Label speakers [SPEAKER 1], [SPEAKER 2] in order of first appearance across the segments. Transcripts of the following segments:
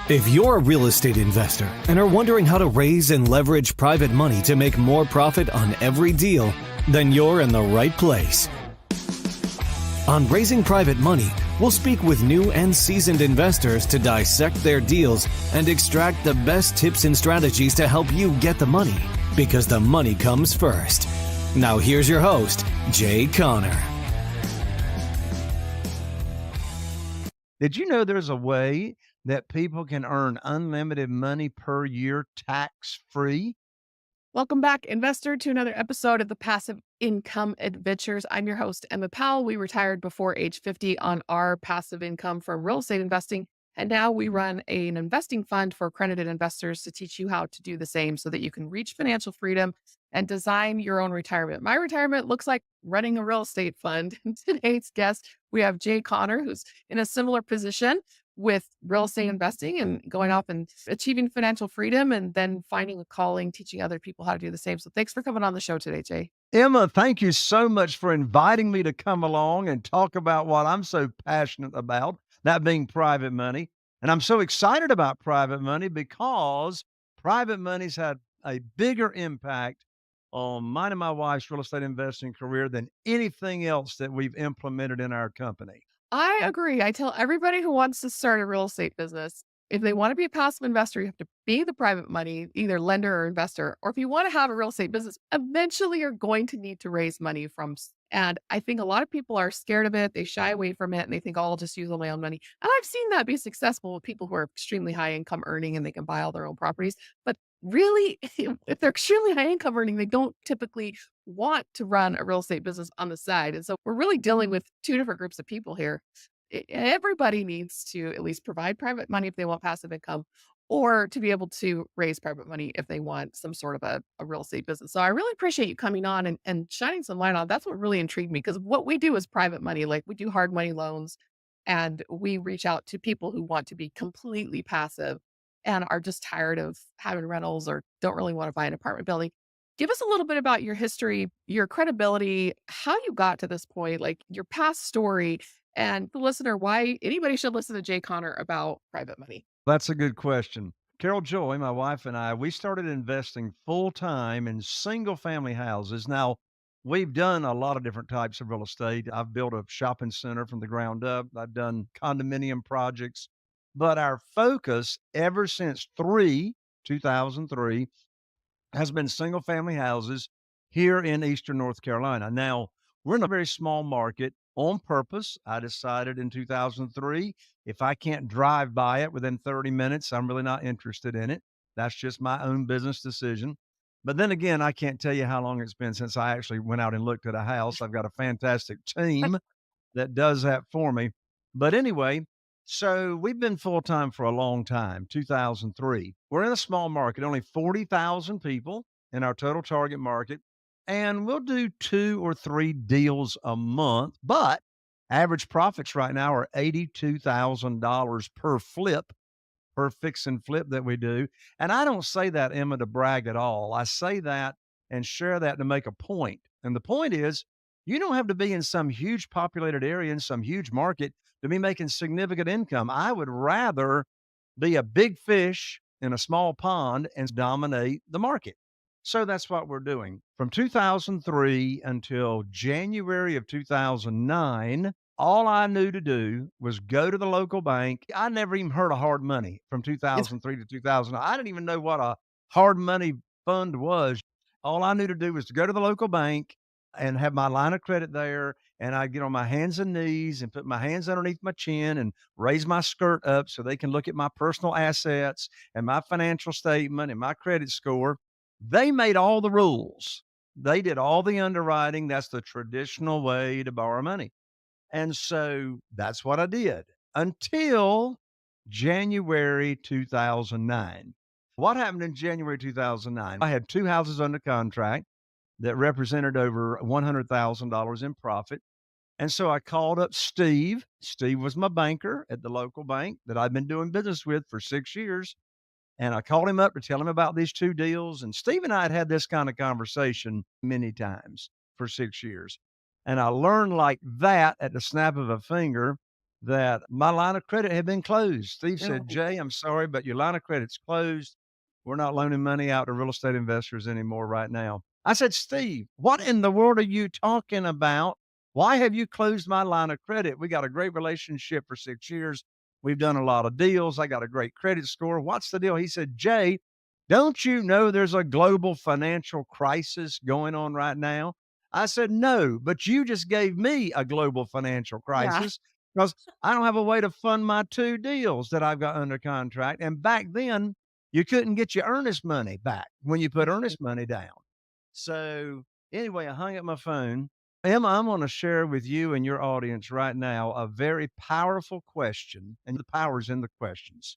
[SPEAKER 1] If you're a real estate investor and are wondering how to raise and leverage private money to make more profit on every deal, then you're in the right place. On Raising Private Money, we'll speak with new and seasoned investors to dissect their deals and extract the best tips and strategies to help you get the money, because the money comes first. Now here's your host, Jay Conner.
[SPEAKER 2] Did you know there's a way that people can earn unlimited money per year tax-free?
[SPEAKER 3] Welcome back, investor, to another episode of the Passive Income Adventures. I'm your host, Emma Powell. We retired before age 50 on our passive income from real estate investing. And now we run an investing fund for accredited investors to teach you how to do the same so that you can reach financial freedom and design your own retirement. My retirement looks like running a real estate fund. And today's guest, we have Jay Conner, who's in a similar position with real estate investing and going off and achieving financial freedom and then finding a calling, teaching other people how to do the same. So thanks for coming on the show today, Jay.
[SPEAKER 2] Emma, thank you so much for inviting me to come along and talk about what I'm so passionate about, that being private money. And I'm so excited about private money because private money's had a bigger impact on mine and my wife's real estate investing career than anything else that we've implemented in our company.
[SPEAKER 3] I agree. I tell everybody who wants to start a real estate business, if they want to be a passive investor, you have to be the private money, either lender or investor. Or if you want to have a real estate business, eventually you're going to need to raise money from. And I think a lot of people are scared of it. They shy away from it and they think, oh, I'll just use all my own money. And I've seen that be successful with people who are extremely high income earning and they can buy all their own properties. But really, if they're extremely high income earning, they don't typically want to run a real estate business on the side. And so we're really dealing with two different groups of people here. Everybody needs to at least provide private money if they want passive income, or to be able to raise private money if they want some sort of a real estate business. So I really appreciate you coming on and shining some light on. That's what really intrigued me, because what we do is private money. Like, we do hard money loans, and we reach out to people who want to be completely passive and are just tired of having rentals or don't really want to buy an apartment building. Give us a little bit about your history, your credibility, how you got to this point, like your past story, and the listener, why anybody should listen to Jay Conner about private money.
[SPEAKER 2] That's a good question. Carol Joy, my wife and I, we started investing full time in single family houses. Now, we've done a lot of different types of real estate. I've built a shopping center from the ground up. I've done condominium projects, but our focus ever since 2003, has been single family houses here in Eastern North Carolina. Now, we're in a very small market on purpose. I decided in 2003, if I can't drive by it within 30 minutes, I'm really not interested in it. That's just my own business decision. But then again, I can't tell you how long it's been since I actually went out and looked at a house. I've got a fantastic team that does that for me. But anyway, so we've been full time for a long time, 2003. We're in a small market, only 40,000 people in our total target market, and we'll do 2 or 3 deals a month, but average profits right now are $82,000 per flip, per fix and flip that we do. And I don't say that, Emma, to brag at all. I say that and share that to make a point. And the point is, you don't have to be in some huge populated area in some huge market to be making significant income. I would rather be a big fish in a small pond and dominate the market. So that's what we're doing. From 2003 until January of 2009, all I knew to do was go to the local bank. I never even heard of hard money from 2003 to 2009. I didn't even know what a hard money fund was. All I knew to do was to go to the local bank and have my line of credit there. And I'd get on my hands and knees and put my hands underneath my chin and raise my skirt up so they can look at my personal assets and my financial statement and my credit score. They made all the rules. They did all the underwriting. That's the traditional way to borrow money. And so that's what I did until January 2009. What happened in January 2009? I had 2 houses under contract that represented over $100,000 in profit. And so I called up Steve. Steve was my banker at the local bank that I've been doing business with for 6 years. And I called him up to tell him about these 2 deals. And Steve and I had had this kind of conversation many times for 6 years. And I learned like that at the snap of a finger that my line of credit had been closed. Steve said,
[SPEAKER 3] No.
[SPEAKER 2] Jay, I'm sorry, but your line of credit's closed. We're not loaning money out to real estate investors anymore right now. I said, Steve, what in the world are you talking about? Why have you closed my line of credit? We got a great relationship for 6 years. We've done a lot of deals. I got a great credit score. What's the deal? He said, Jay, don't you know there's a global financial crisis going on right now? I said, no, but you just gave me a global financial
[SPEAKER 3] Yeah.
[SPEAKER 2] crisis because I don't have a way to fund my 2 deals that I've got under contract. And back then, you couldn't get your earnest money back when you put earnest money down. So anyway, I hung up my phone. Emma, I'm going to share with you and your audience right now a very powerful question, and the power's in the questions.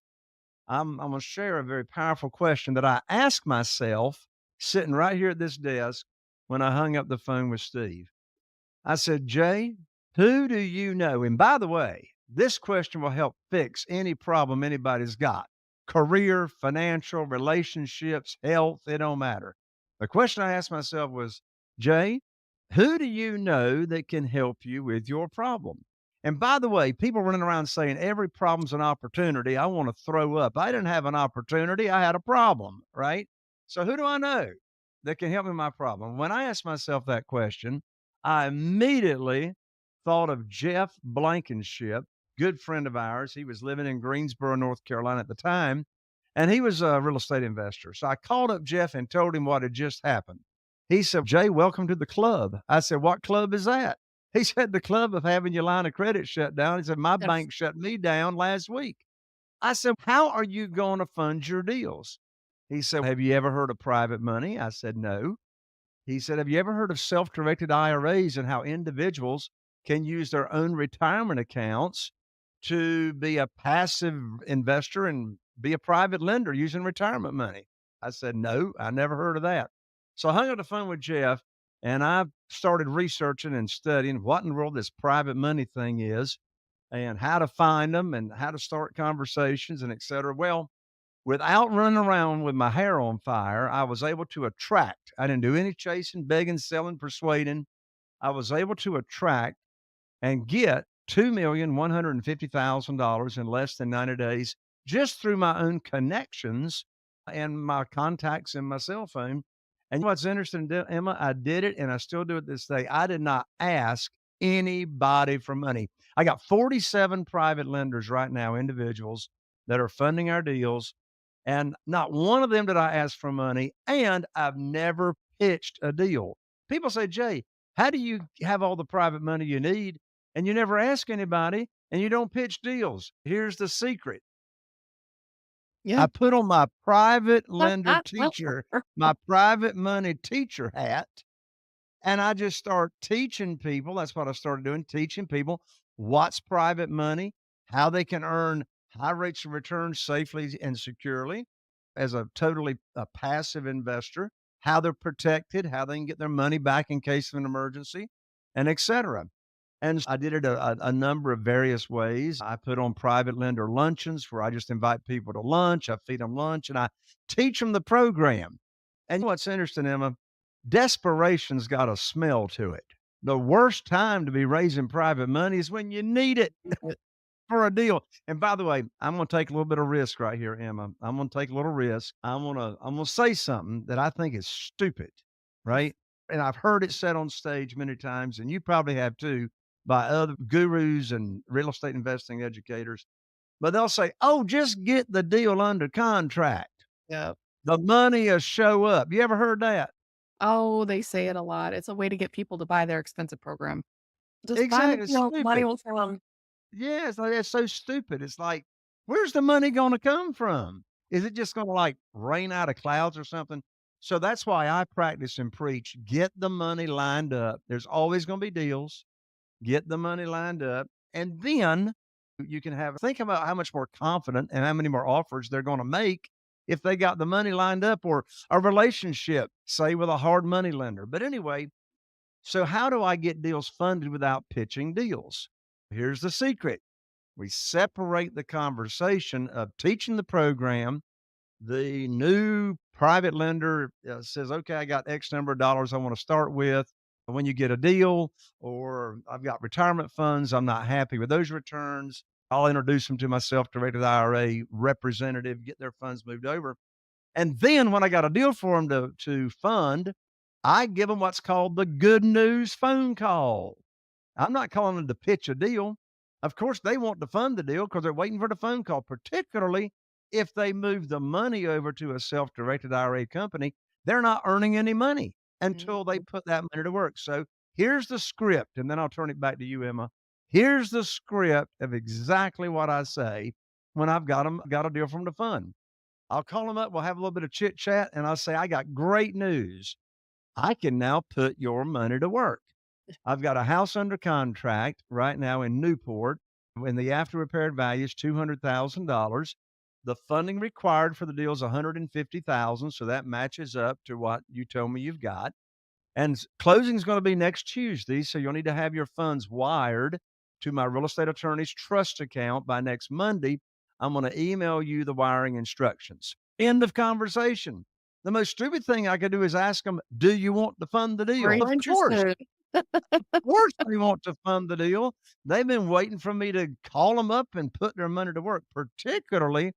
[SPEAKER 2] I'm going to share a very powerful question that I asked myself sitting right here at this desk when I hung up the phone with Steve. I said, Jay, who do you know? And by the way, this question will help fix any problem anybody's got: career, financial, relationships, health, it don't matter. The question I asked myself was, Jay, who do you know that can help you with your problem? And by the way, people running around saying every problem's an opportunity. I want to throw up. I didn't have an opportunity. I had a problem, right? So who do I know that can help me with my problem? When I asked myself that question, I immediately thought of Jeff Blankenship, good friend of ours. He was living in Greensboro, North Carolina at the time, and he was a real estate investor. So I called up Jeff and told him what had just happened. He said, Jay, welcome to the club. I said, what club is that? He said, the club of having your line of credit shut down. He said, my
[SPEAKER 3] Yes.
[SPEAKER 2] bank shut me down last week. I said, how are you going to fund your deals? He said, have you ever heard of private money? I said, no. He said, have you ever heard of self directed IRAs and how individuals can use their own retirement accounts to be a passive investor and be a private lender using retirement money? I said, no, I never heard of that. So I hung up the phone with Jeff and I started researching and studying what in the world this private money thing is and how to find them and how to start conversations and et cetera. Well, without running around with my hair on fire, I was able to attract. I didn't do any chasing, begging, selling, persuading. I was able to attract and get $2,150,000 in less than 90 days just through my own connections and my contacts in my cell phone. And what's interesting, Emma, I did it and I still do it this day. I did not ask anybody for money. I got 47 private lenders right now, individuals that are funding our deals, and not one of them did I ask for money, and I've never pitched a deal. People say, Jay, how do you have all the private money you need and you never ask anybody and you don't pitch deals? Here's the secret.
[SPEAKER 3] Yeah.
[SPEAKER 2] I put on my private lender teacher, my private money teacher hat, and I just start teaching people. That's what I started doing, teaching people what's private money, how they can earn high rates of return safely and securely as a totally passive investor, how they're protected, how they can get their money back in case of an emergency, and et cetera. And I did it a number of various ways. I put on private lender luncheons where I just invite people to lunch. I feed them lunch and I teach them the program. And what's interesting, Emma, desperation's got a smell to it. The worst time to be raising private money is when you need it for a deal. And by the way, I'm going to take a little bit of risk right here, Emma. I'm going to take a little risk. I'm going to say something that I think is stupid, right? And I've heard it said on stage many times, and you probably have too, by other gurus and real estate investing educators. But they'll say, "Oh, just get the deal under contract.
[SPEAKER 3] Yeah.
[SPEAKER 2] The money will show up." You ever heard that?
[SPEAKER 3] Oh, they say it a lot. It's a way to get people to buy their expensive program. Just buy the
[SPEAKER 2] Exactly. It's
[SPEAKER 3] deal, money
[SPEAKER 2] stupid.
[SPEAKER 3] will come.
[SPEAKER 2] Yeah, it's like, it's so stupid. It's like, where's the money gonna come from? Is it just gonna, like, rain out of clouds or something? So that's why I practice and preach, get the money lined up. There's always gonna be deals. Get the money lined up, and then you can have think about how much more confident and how many more offers they're gonna make if they got the money lined up, or a relationship, say, with a hard money lender. But anyway, so how do I get deals funded without pitching deals? Here's the secret. We separate the conversation of teaching the program. The new private lender says, okay, I got X number of dollars I want to start with. when you get a deal, or I've got retirement funds, I'm not happy with those returns. I'll introduce them to my self-directed IRA representative, get their funds moved over. And then when I got a deal for them to fund, I give them what's called the good news phone call. I'm not calling them to pitch a deal. Of course, they want to fund the deal because they're waiting for the phone call, particularly if they move the money over to a self directed IRA company. They're not earning any money until they
[SPEAKER 3] Mhm.
[SPEAKER 2] put that money to work. So here's the script, and then I'll turn it back to you, Emma. Here's the script of exactly what I say when I've got a deal from the fund. I'll call them up. We'll have a little bit of chit chat, and I'll say, I got great news. I can now put your money to work. I've got a house under contract right now in Newport, and the after repaired value is $200,000. The funding required for the deal is 150,000, so that matches up to what you told me you've got. And closing is going to be next Tuesday, so you'll need to have your funds wired to my real estate attorney's trust account by next Monday. I'm going to email you the wiring instructions. End of conversation. The most stupid thing I could do is ask them, "Do you want to fund the
[SPEAKER 3] Or
[SPEAKER 2] deal?"
[SPEAKER 3] you're interested.
[SPEAKER 2] Of course they want to fund the deal. They've been waiting for me to call them up and put their money to work, particularly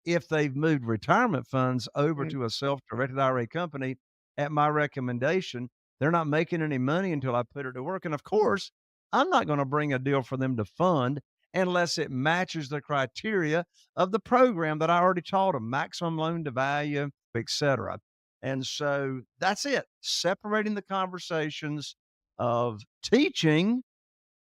[SPEAKER 2] if they've moved retirement funds over
[SPEAKER 3] Mm.
[SPEAKER 2] to a self-directed IRA company at my recommendation. They're not making any money until I put it to work. And of course, I'm not going to bring a deal for them to fund unless it matches the criteria of the program that I already taught them, maximum loan to value, et cetera. And so that's it. Separating the conversations of teaching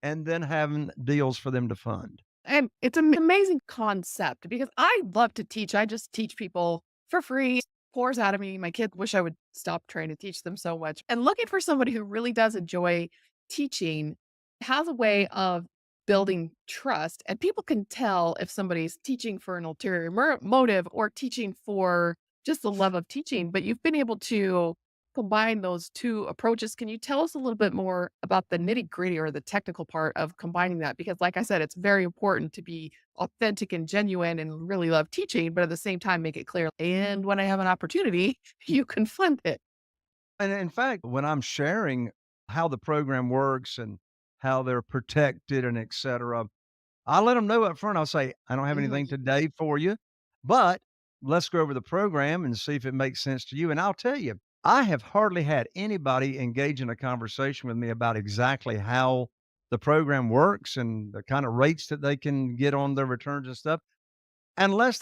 [SPEAKER 2] and then having deals for them to fund.
[SPEAKER 3] And it's an amazing concept because I love to teach. I just teach people for free. Pours out of me. My kids wish I would stop trying to teach them so much. And looking for somebody who really does enjoy teaching has a way of building trust. And people can tell if somebody's teaching for an ulterior motive or teaching for just the love of teaching. But you've been able to combine those two approaches. Can you tell us a little bit more about the nitty-gritty or the technical part of combining that? Because like I said, it's very important to be authentic and genuine and really love teaching, but at the same time make it clear. And when I have an opportunity, you can fund it.
[SPEAKER 2] And in fact, when I'm sharing how the program works and how they're protected and et cetera, I let them know up front. I'll say, I don't have anything
[SPEAKER 3] Mhm.
[SPEAKER 2] today for you, but let's go over the program and see if it makes sense to you. And I'll tell you, I have hardly had anybody engage in a conversation with me about exactly how the program works and the kind of rates that they can get on their returns and stuff, unless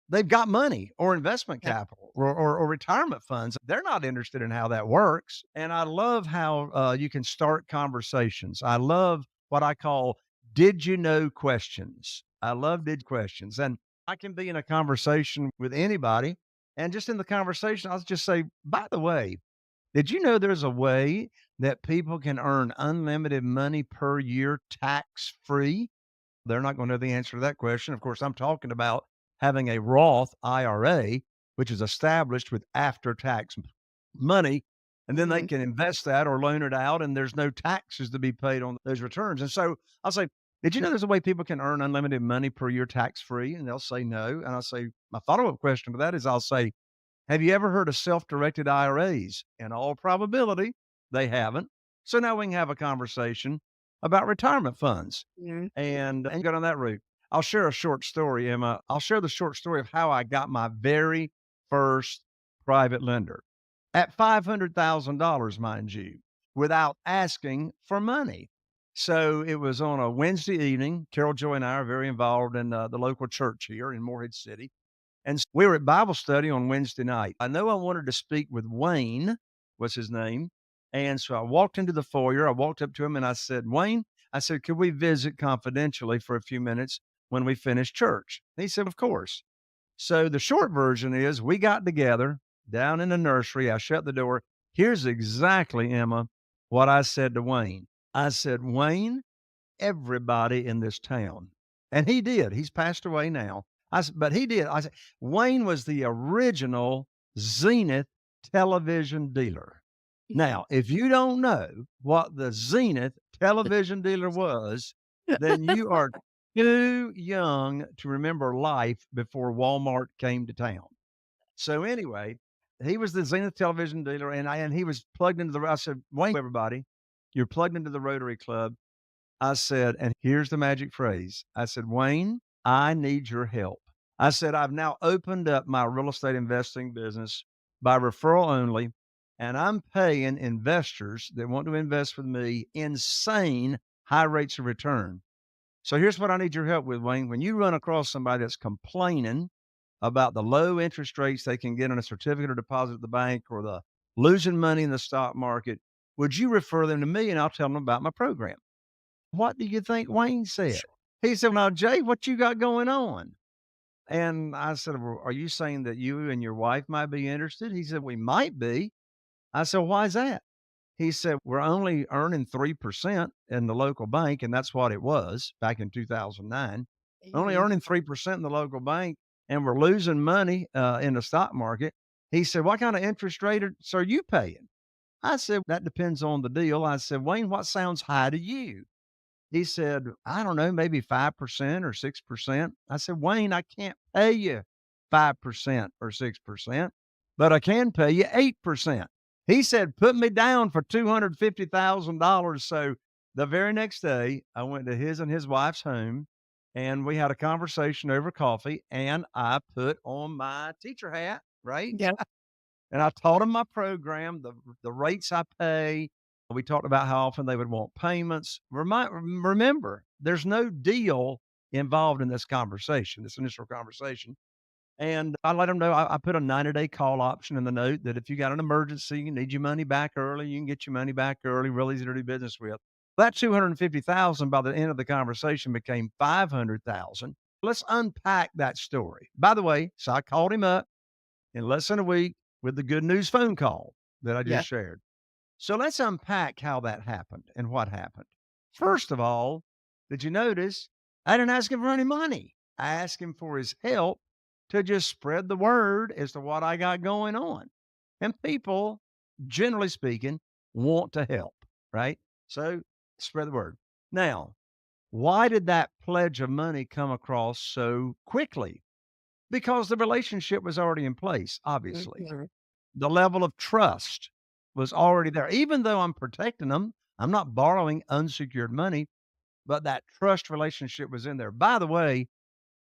[SPEAKER 2] they've got money or investment
[SPEAKER 3] Yeah.
[SPEAKER 2] capital or retirement funds. They're not interested in how that works. And I love how you can start conversations. I love what I call did you know questions. I love did questions. And I can be in a conversation with anybody. And just in the conversation, I'll just say, by the way, did you know there's a way that people can earn unlimited money per year tax free? They're not gonna know the answer to that question. Of course, I'm talking about having a Roth IRA, which is established with after-tax money, and then they
[SPEAKER 3] Mhm.
[SPEAKER 2] can invest that or loan it out, and there's no taxes to be paid on those returns. And so I'll say, "Did you know there's a way people can earn unlimited money per year tax-free?" And they'll say, "No." And I'll say my follow-up question to that is I'll say, "Have you ever heard of self-directed IRAs?" In all probability, they haven't. So now we can have a conversation about retirement funds
[SPEAKER 3] Mhm.
[SPEAKER 2] and go down that route. I'll share a short story, Emma. I'll share the short story of how I got my very first private lender at $500,000, mind you, without asking for money. So it was on a Wednesday evening. Carol Joy and I are very involved in the local church here in Morehead City. And we were at Bible study on Wednesday night. I know I wanted to speak with Wayne, was his name. And so I walked into the foyer. I walked up to him and I said, "Wayne," I said, "could we visit confidentially for a few minutes when we finish church?" He said, "Of course." So the short version is we got together down in the nursery. I shut the door. Here's exactly, Emma, what I said to Wayne. I said, "Wayne, everybody in this town." And he did. He's passed away now. But he did. I said, Wayne was the original Zenith television dealer. Now, if you don't know what the Zenith television dealer was, then you are too young to remember life before Walmart came to town. So anyway, he was the Zenith television dealer, and he was plugged into the. I said, "Wayne, everybody." You're plugged into the Rotary Club. I said, and here's the magic phrase. I said, Wayne, I need your help. I said, I've now opened up my real estate investing business by referral only, and I'm paying investors that want to invest with me insane high rates of return. So here's what I need your help with, Wayne. When you run across somebody that's complaining about the low interest rates they can get on a certificate of deposit at the bank or the losing money in the stock market, would you refer them to me and I'll tell them about my program? What do you think Wayne said?
[SPEAKER 3] Sure.
[SPEAKER 2] He said, "Now, Jay, what you got going on?" And I said, "Well, are you saying that you and your wife might be interested?" He said, "We might be." I said, "Why is that?" He said, "We're only earning 3% in the local bank," and that's what it was back in 2009. Only
[SPEAKER 3] Mhm.
[SPEAKER 2] earning 3% in the local bank, and we're losing money in the stock market. He said, "What kind of interest rates are you paying?" I said, "That depends on the deal." I said, "Wayne, what sounds high to you?" He said, "I don't know, maybe 5% or 6%." I said, "Wayne, I can't pay you 5% or 6%, but I can pay you 8%." He said, "Put me down for $250,000." So the very next day, I went to his and his wife's home and we had a conversation over coffee and I put on my teacher hat, right?
[SPEAKER 3] Yeah.
[SPEAKER 2] And I taught them my program, the rates I pay. We talked about how often they would want payments. Remember, there's no deal involved in this conversation, this initial conversation. And I let them know I put a 90-day call option in the note that if you got an emergency, you need your money back early, you can get your money back early, real easy to do business with. That 250,000 by the end of the conversation became 500,000. Let's unpack that story. By the way, so I called him up in less than a week with the good news phone call that I
[SPEAKER 3] Yeah.
[SPEAKER 2] just shared. So let's unpack how that happened and what happened. First of all, did you notice I didn't ask him for any money? I asked him for his help to just spread the word as to what I got going on. And people, generally speaking, want to help, right? So spread the word. Now, why did that pledge of money come across so quickly? Because the relationship was already in place, obviously.
[SPEAKER 3] Mhm.
[SPEAKER 2] The level of trust was already there. Even though I'm protecting them, I'm not borrowing unsecured money, but that trust relationship was in there. By the way,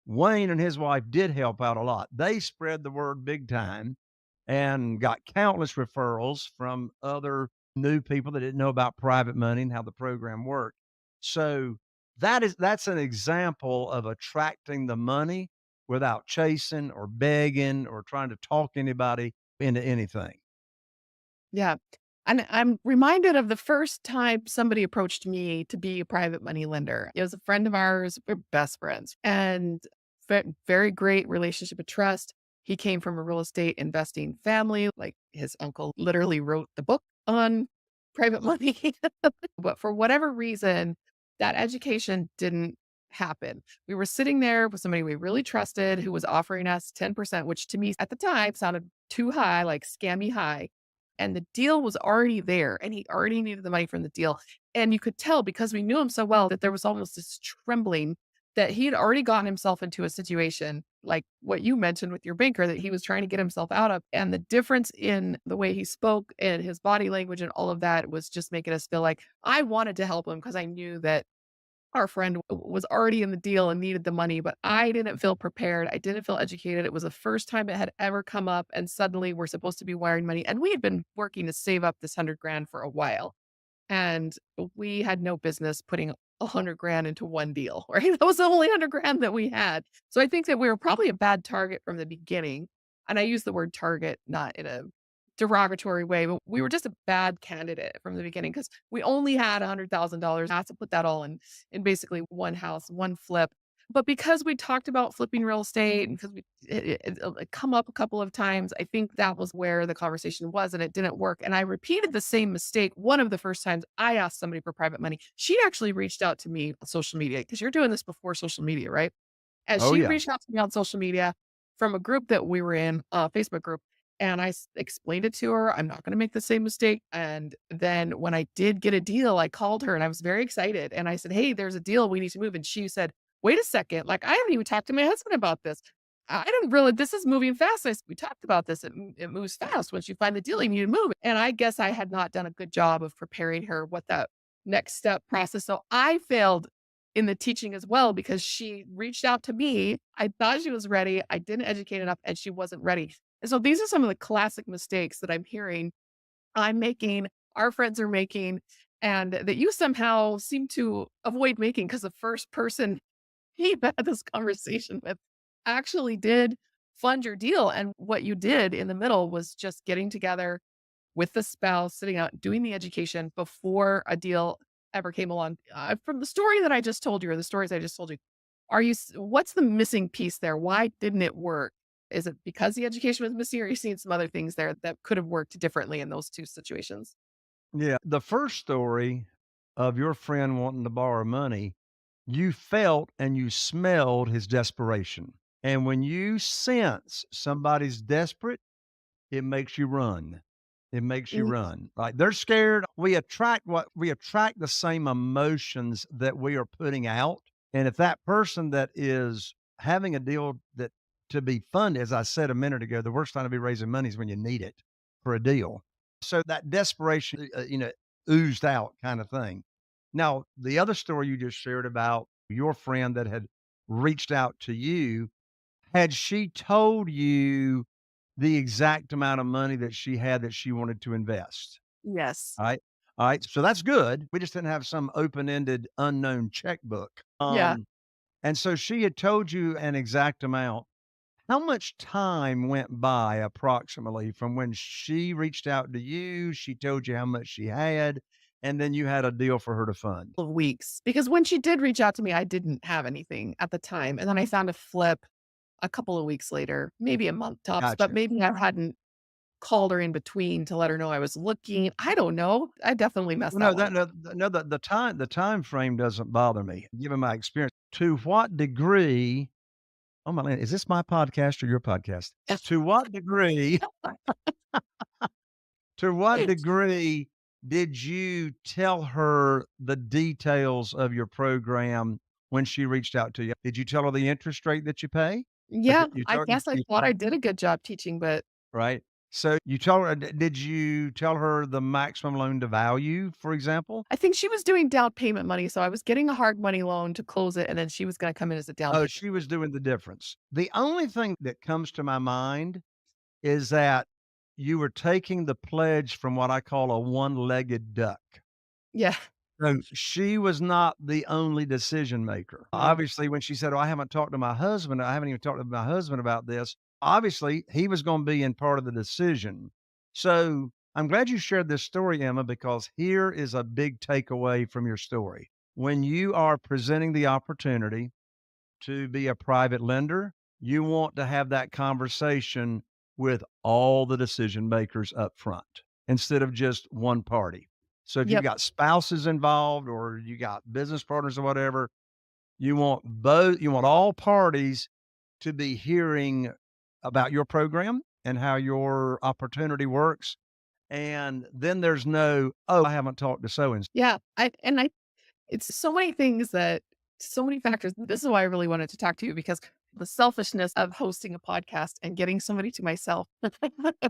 [SPEAKER 2] Wayne and his wife did help out a lot. They spread the word big time and got countless referrals from other new people that didn't know about private money and how the program worked. So that's an example of attracting the money without chasing or begging or trying to talk anybody into anything.
[SPEAKER 3] Yeah. And I'm reminded of the first time somebody approached me to be a private money lender. It was a friend of ours, we're best friends, and very great relationship of trust. He came from a real estate investing family. Like his uncle literally wrote the book on private money. But for whatever reason, that education didn't happen. We were sitting there with somebody we really trusted who was offering us 10%, which to me at the time sounded too high, like scammy high, and the deal was already there, and he already needed the money from the deal. And you could tell because we knew him so well that there was almost this trembling that he had already gotten himself into a situation like what you mentioned with your banker that he was trying to get himself out of. And the difference in the way he spoke and his body language and all of that was just making us feel like I wanted to help him because I knew that our friend was already in the deal and needed the money, but I didn't feel prepared. I didn't feel educated. It was the first time it had ever come up. And suddenly we're supposed to be wiring money. And we had been working to save up this 100 grand for a while. And we had no business putting 100 grand into one deal, right? That was the only 100 grand that we had. So I think that we were probably a bad target from the beginning. And I use the word target not in a derogatory way, but we were just a bad candidate from the beginning because we only had $100,000 not to put that all in basically one house, one flip. But because we talked about flipping real estate and because it come up a couple of times, I think that was where the conversation was and it didn't work. And I repeated the same mistake. One of the first times I asked somebody for private money, she actually reached out to me on social media because you're doing this before social media, right? And
[SPEAKER 2] Oh,
[SPEAKER 3] she
[SPEAKER 2] yeah.
[SPEAKER 3] reached out to me on social media from a group that we were in, a Facebook group. And I explained it to her. I'm not going to make the same mistake. And then when I did get a deal, I called her and I was very excited. And I said, "Hey, there's a deal. We need to move." And she said, "Wait a second. Like, I haven't even talked to my husband about this. I didn't really, this is moving fast." I said, "We talked about this. It moves fast. Once you find the deal, you need to move." And I guess I had not done a good job of preparing her what that next step process. So I failed in the teaching as well because she reached out to me. I thought she was ready. I didn't educate enough and she wasn't ready. And so these are some of the classic mistakes that I'm hearing I'm making, our friends are making, and that you somehow seem to avoid making because the first person he had this conversation with actually did fund your deal. And what you did in the middle was just getting together with the spouse, sitting out, doing the education before a deal ever came along. From the story that I just told you, or the stories I just told you, what's the missing piece there? Why didn't it work? Is it because the education was missing, or are you seeing some other things there that could have worked differently in those two situations?
[SPEAKER 2] Yeah. The first story of your friend wanting to borrow money, you felt and you smelled his desperation. And when you sense somebody's desperate, it makes you run. It makes you
[SPEAKER 3] Mhm.
[SPEAKER 2] run. Like they're scared. We attract the same emotions that we are putting out. And if that person that is having a deal that to be funded, as I said a minute ago, the worst time to be raising money is when you need it for a deal. So that desperation, oozed out kind of thing. Now, the other story you just shared about your friend that had reached out to you, had she told you the exact amount of money that she had that she wanted to invest?
[SPEAKER 3] Yes.
[SPEAKER 2] All right. All right. So that's good. We just didn't have some open-ended unknown checkbook.
[SPEAKER 3] Yeah.
[SPEAKER 2] And so she had told you an exact amount. How much time went by approximately from when she reached out to you, she told you how much she had, and then you had a deal for her to fund?
[SPEAKER 3] Of weeks. Because when she did reach out to me, I didn't have anything at the time. And then I found a flip a couple of weeks later, maybe a month tops, but
[SPEAKER 2] Gotcha.
[SPEAKER 3] maybe I hadn't called her in between to let her know I was looking. I don't know. I definitely messed
[SPEAKER 2] Well,
[SPEAKER 3] that
[SPEAKER 2] no,
[SPEAKER 3] one up.
[SPEAKER 2] the time frame doesn't bother me, given my experience. To what degree oh my land, is this my podcast or your podcast? To what degree to what degree did you tell her the details of your program when she reached out to you? Did you tell her the interest rate that you pay? Like,
[SPEAKER 3] Yeah,
[SPEAKER 2] you
[SPEAKER 3] I
[SPEAKER 2] told
[SPEAKER 3] guess I
[SPEAKER 2] you
[SPEAKER 3] thought I did a good job teaching, but
[SPEAKER 2] right? So you told her did you tell her the maximum loan to value, for example?
[SPEAKER 3] I think she was doing down payment money. So I was getting a hard money loan to close it, and then she was going to come in as a down
[SPEAKER 2] Oh,
[SPEAKER 3] payment.
[SPEAKER 2] she was doing the difference. The only thing that comes to my mind is that you were taking the pledge from what I call a one-legged duck.
[SPEAKER 3] Yeah.
[SPEAKER 2] So she was not the only decision maker.
[SPEAKER 3] Mm.
[SPEAKER 2] Obviously, when she said, "Oh, I haven't talked to my husband. I haven't even talked to my husband about this." Obviously, he was going to be in part of the decision. So I'm glad you shared this story, Emma, because here is a big takeaway from your story. When you are presenting the opportunity to be a private lender, you want to have that conversation with all the decision makers up front instead of just one party. So if you've
[SPEAKER 3] Yep.
[SPEAKER 2] got spouses involved or you got business partners or whatever, you want all parties to be hearing about your program and how your opportunity works. And then there's no, oh, I haven't talked to so and so.
[SPEAKER 3] Yeah. I It's so many things that so many factors. This is why I really wanted to talk to you because the selfishness of hosting a podcast and getting somebody to myself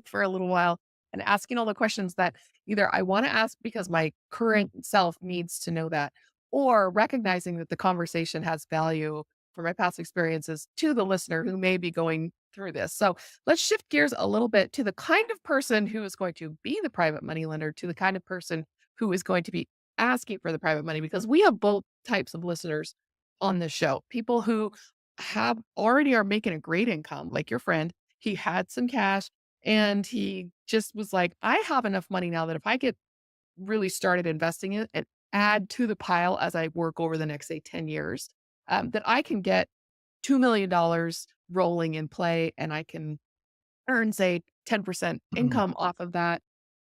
[SPEAKER 3] for a little while and asking all the questions that either I want to ask because my current self needs to know that, or recognizing that the conversation has value for my past experiences to the listener who may be going through this. So let's shift gears a little bit to the kind of person who is going to be the private money lender, to the kind of person who is going to be asking for the private money, because we have both types of listeners on this show. People who have already are making a great income, like your friend. He had some cash and he just was like, I have enough money now that if I get really started investing it and add to the pile as I work over the next, say, 10 years, that I can get $2 million rolling in play and I can earn, say, 10% income off of that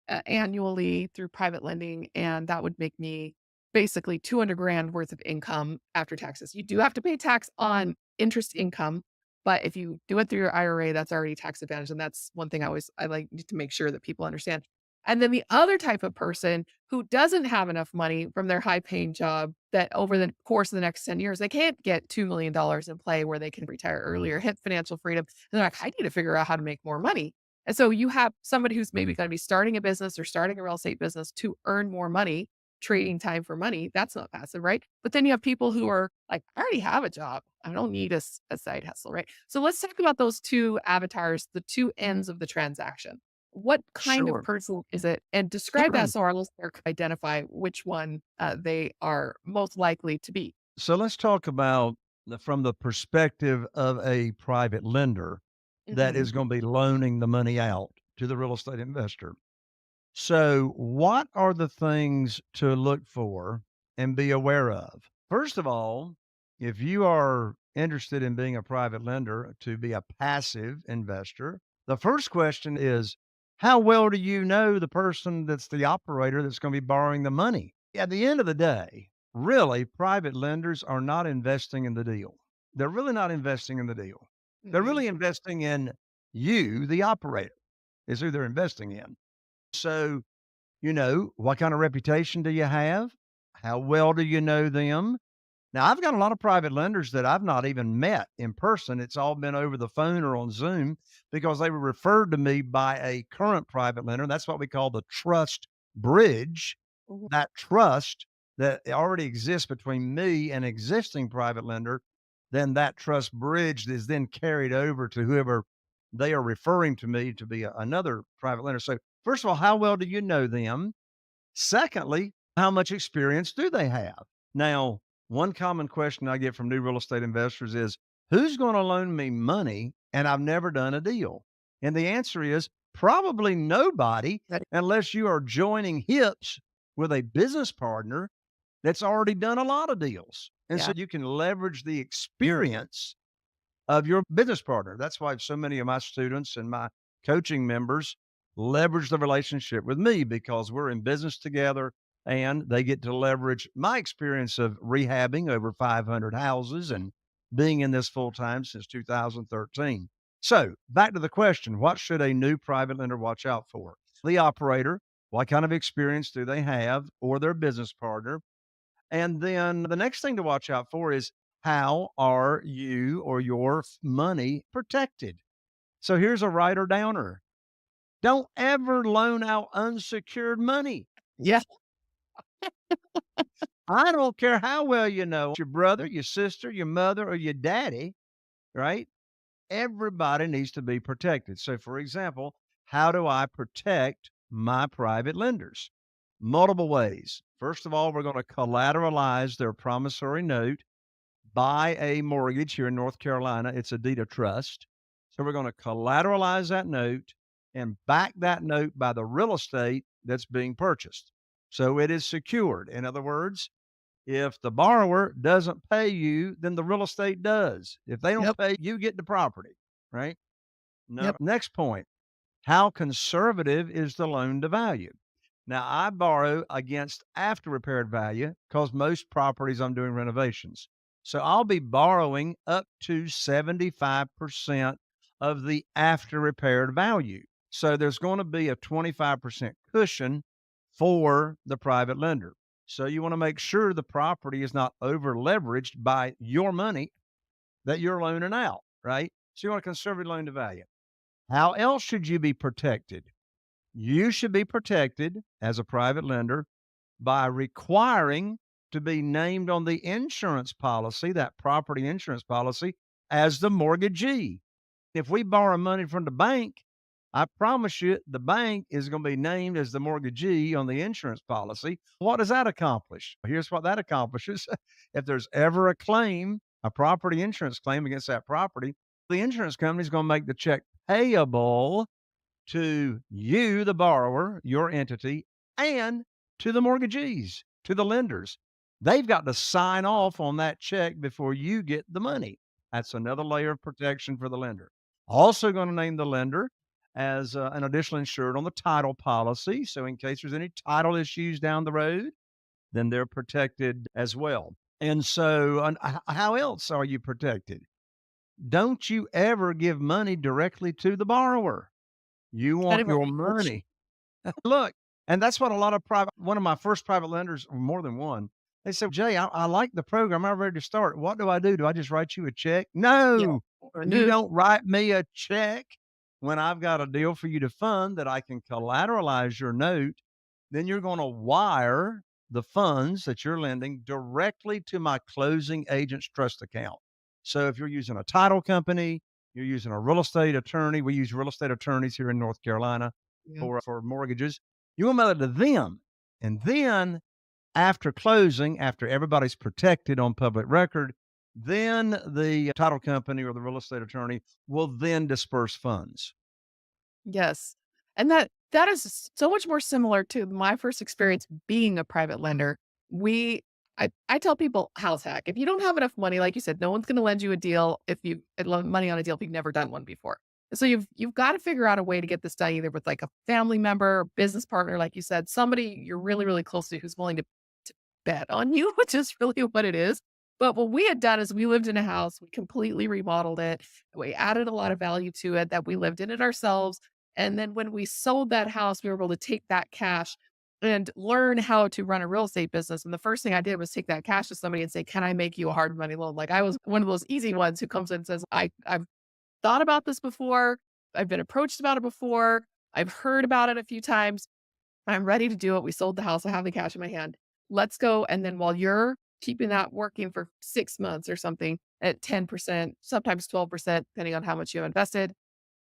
[SPEAKER 3] annually through private lending, and that would make me basically 200 grand worth of income after taxes. You do have to pay tax on interest income, but if you do it through your IRA, that's already tax advantage, and that's one thing I like to make sure that people understand. And then the other type of person who doesn't have enough money from their high paying job that over the course of the next 10 years, they can't get $2 million in play where they can retire earlier, hit financial freedom. And they're like, I need to figure out how to make more money. And so you have somebody who's maybe going to be starting a business or starting a real estate business to earn more money trading time for money. That's not passive, right? But then you have people who are like, I already have a job. I don't need a side hustle, right? So let's talk about those two avatars, the two ends of the transaction. What kind of
[SPEAKER 2] Sure.
[SPEAKER 3] person is it? And describe that so our listener can identify which one they are most likely to be.
[SPEAKER 2] So let's talk about from the perspective of a private lender that
[SPEAKER 3] Hmm.
[SPEAKER 2] is going to be loaning the money out to the real estate investor. So, what are the things to look for and be aware of? First of all, if you are interested in being a private lender to be a passive investor, the first question is, how well do you know the person that's the operator that's going to be borrowing the money? At the end of the day, really, private lenders are not investing in the deal. They're really not investing in the deal. They're
[SPEAKER 3] Hmm.
[SPEAKER 2] really investing in you, the operator, is who they're investing in. So, what kind of reputation do you have? How well do you know them? Now, I've got a lot of private lenders that I've not even met in person. It's all been over the phone or on Zoom because they were referred to me by a current private lender. That's what we call the trust bridge. That trust that already exists between me and existing private lender, then that trust bridge is then carried over to whoever they are referring to me to be another private lender. So, first of all, how well do you know them? Secondly, how much experience do they have? Now, one common question I get from new real estate investors is, who's going to loan me money and I've never done a deal? And the answer is probably nobody,
[SPEAKER 3] That-
[SPEAKER 2] unless you are joining hips with a business partner that's already done a lot of deals. And so
[SPEAKER 3] Yeah.
[SPEAKER 2] you can leverage the experience of your business partner. That's why so many of my students and my coaching members leverage the relationship with me because we're in business together and they get to leverage my experience of rehabbing over 500 houses and being in this full time since 2013. So, back to the question, what should a new private lender watch out for? The operator, what kind of experience do they have, or their business partner? And then the next thing to watch out for is, how are you or your money protected? So here's a writer downer. Don't ever loan out unsecured money.
[SPEAKER 3] Yeah.
[SPEAKER 2] I don't care how well you know your brother, your sister, your mother, or your daddy, right? Everybody needs to be protected. So, for example, how do I protect my private lenders? Multiple ways. First of all, we're going to collateralize their promissory note buy a mortgage here in North Carolina. It's a deed of trust. So we're going to collateralize that note and back that note by the real estate that's being purchased. So it is secured. In other words, if the borrower doesn't pay you, then the real estate does. If they don't
[SPEAKER 3] Yep.
[SPEAKER 2] pay, you get the property, right? No.
[SPEAKER 3] Yep.
[SPEAKER 2] Next point, how conservative is the loan to value? Now, I borrow against after repaired value because most properties I'm doing renovations. So I'll be borrowing up to 75% of the after repaired value. So there's going to be a 25% cushion for the private lender. So you want to make sure the property is not over leveraged by your money that you're loaning out, right? So you want a conservative loan to value. How else should you be protected? You should be protected as a private lender by requiring to be named on the insurance policy, that property insurance policy, as the mortgagee. If we borrow money from the bank, I promise you the bank is going to be named as the mortgagee on the insurance policy. What does that accomplish? Here's what that accomplishes. If there's ever a claim, a property insurance claim against that property, the insurance company is going to make the check payable to you, the borrower, your entity, and to the mortgagees, to the lenders. They've got to sign off on that check before you get the money. That's another layer of protection for the lender. Also, going to name the lender as an additional insured on the title policy. So, in case there's any title issues down the road, then they're protected as well. And so, how else are you protected? Don't you ever give money directly to the borrower. You
[SPEAKER 3] Kind
[SPEAKER 2] want
[SPEAKER 3] of a
[SPEAKER 2] your
[SPEAKER 3] reverse.
[SPEAKER 2] money. Look, and that's what a lot of one of my first private lenders, or more than one, they said, Jay, I like the program. I'm ready to start. What do I do? Do I just write you a check?
[SPEAKER 3] Yeah.
[SPEAKER 2] No,
[SPEAKER 3] Or
[SPEAKER 2] you
[SPEAKER 3] new.
[SPEAKER 2] don't write me a check when I've got a deal for you to fund that I can collateralize your note. Then you're going to wire the funds that you're lending directly to my closing agent's trust account. So if you're using a title company, you're using a real estate attorney, we use real estate attorneys here in North Carolina
[SPEAKER 3] Yeah.
[SPEAKER 2] for mortgages. You want to mail it to them. And then after closing, after everybody's protected on public record, then the title company or the real estate attorney will then disperse funds.
[SPEAKER 3] Yes. And that is so much more similar to my first experience being a private lender. We I tell people house hack. If you don't have enough money, like you said, no one's going to lend you a deal if you loan money on a deal if you've never done one before. So you've got to figure out a way to get this done either with like a family member or business partner, like you said, somebody you're really, really close to who's willing to bet on you, which is really what it is. But what we had done is we lived in a house, we completely remodeled it. We added a lot of value to it that we lived in it ourselves. And then when we sold that house, we were able to take that cash and learn how to run a real estate business. And the first thing I did was take that cash to somebody and say, "Can I make you a hard money loan?" Like I was one of those easy ones who comes in and says, I've thought about this before. I've been approached about it before. I've heard about it a few times. I'm ready to do it. We sold the house. I have the cash in my hand. Let's go. And then while you're keeping that working for 6 months or something at 10%, sometimes 12%, depending on how much you have invested,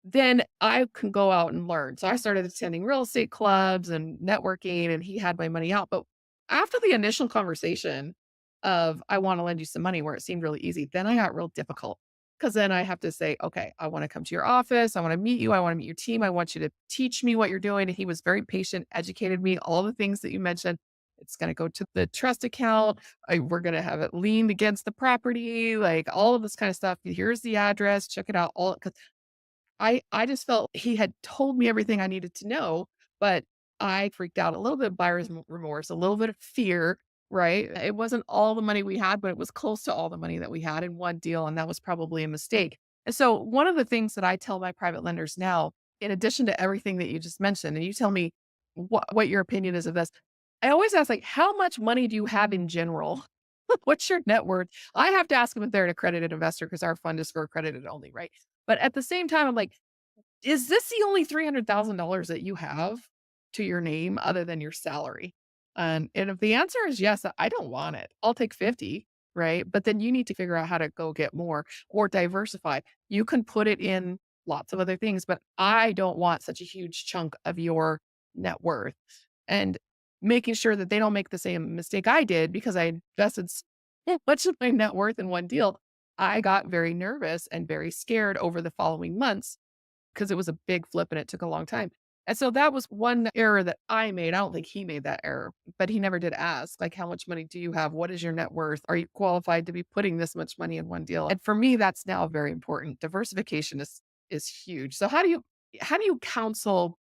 [SPEAKER 3] then I can go out and learn. So I started attending real estate clubs and networking, and he had my money out. But after the initial conversation of, I want to lend you some money where it seemed really easy, then I got real difficult because then I have to say, okay, I want to come to your office. I want to meet you. I want to meet your team. I want you to teach me what you're doing. And he was very patient, educated me, all the things that you mentioned. It's going to go to the trust account. We're going to have it leaned against the property, like all of this kind of stuff. Here's the address. Check it out. All because I just felt he had told me everything I needed to know, but I freaked out a little bit of buyer's remorse, a little bit of fear, right? It wasn't all the money we had, but it was close to all the money that we had in one deal. And that was probably a mistake. And so one of the things that I tell my private lenders now, in addition to everything that you just mentioned, and you tell me what your opinion is of this, I always ask, like, how much money do you have in general? What's your net worth? I have to ask them if they're an accredited investor because our fund is for accredited only, right? But at the same time, I'm like, is this the only $300,000 that you have to your name other than your salary? And if the answer is yes, I don't want it. I'll take 50, right? But then you need to figure out how to go get more or diversify. You can put it in lots of other things, but I don't want such a huge chunk of your net worth. And making sure that they don't make the same mistake I did because I invested so much of my net worth in one deal. I got very nervous and very scared over the following months because it was a big flip and it took a long time. And so that was one error that I made. I don't think he made that error, but he never did ask, like, how much money do you have? What is your net worth? Are you qualified to be putting this much money in one deal? And for me, that's now very important. Diversification is huge. So how do you counsel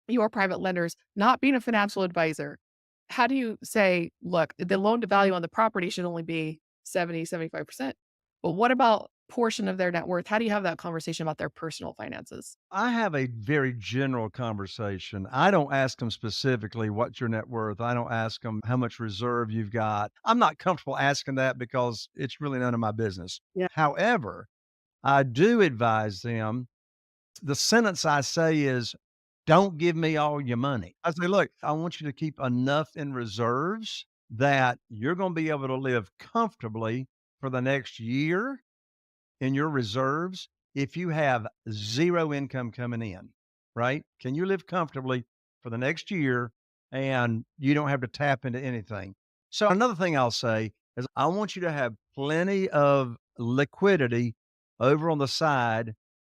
[SPEAKER 3] your private lenders not being a financial advisor? How do you say, look, the loan to value on the property should only be 70, 75%. But what about portion of their net worth? How do you have that conversation about their personal finances?
[SPEAKER 2] I have a very general conversation. I don't ask them specifically what's your net worth. I don't ask them how much reserve you've got. I'm not comfortable asking that because it's really none of my business.
[SPEAKER 3] Yeah.
[SPEAKER 2] However, I do advise them. The sentence I say is, don't give me all your money. I say, look, I want you to keep enough in reserves that you're going to be able to live comfortably for the next year in your reserves if you have zero income coming in, right? Can you live comfortably for the next year and you don't have to tap into anything? So, another thing I'll say is I want you to have plenty of liquidity over on the side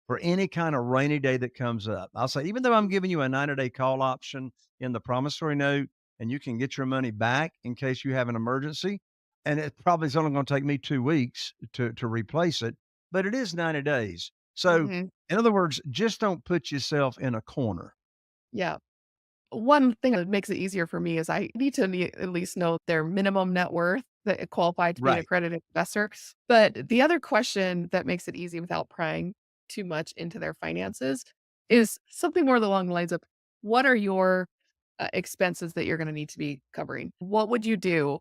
[SPEAKER 2] for any kind of rainy day that comes up. I'll say, even though I'm giving you a 90-day call option in the promissory note and you can get your money back in case you have an emergency, and it probably is only going to take me 2 weeks to replace it, but it is 90 days. So,
[SPEAKER 3] Mhm.
[SPEAKER 2] in other words, just don't put yourself in a corner.
[SPEAKER 3] Yeah. One thing that makes it easier for me is I need to at least know their minimum net worth that it qualified to be an
[SPEAKER 2] Right.
[SPEAKER 3] accredited investor. But the other question that makes it easy without prying too much into their finances is something more along the lines of, what are your expenses that you're going to need to be covering? What would you do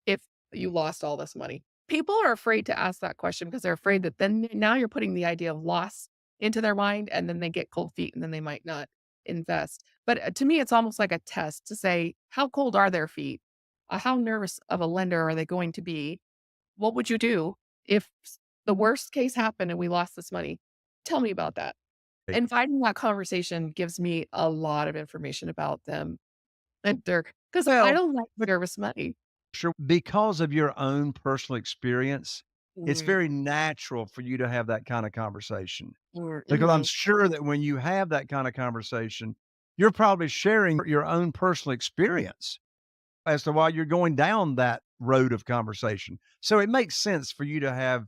[SPEAKER 3] if you lost all this money? People are afraid to ask that question because they're afraid that then now you're putting the idea of loss into their mind and then they get cold feet and then they might not invest. But to me, it's almost like a test to say, how cold are their feet? how nervous of a lender are they going to be? What would you do if the worst case happened and we lost this money? Tell me about that. And finding that conversation gives me a lot of information about them and their because I
[SPEAKER 2] Well,
[SPEAKER 3] don't like
[SPEAKER 2] but
[SPEAKER 3] nervous money.
[SPEAKER 2] sure, because of your own personal experience, it's
[SPEAKER 3] Mhm.
[SPEAKER 2] very natural for you to have that kind of conversation. Because I'm
[SPEAKER 3] Mhm.
[SPEAKER 2] sure that when you have that kind of conversation, you're probably sharing your own personal experience as to why you're going down that road of conversation. So it makes sense for you to have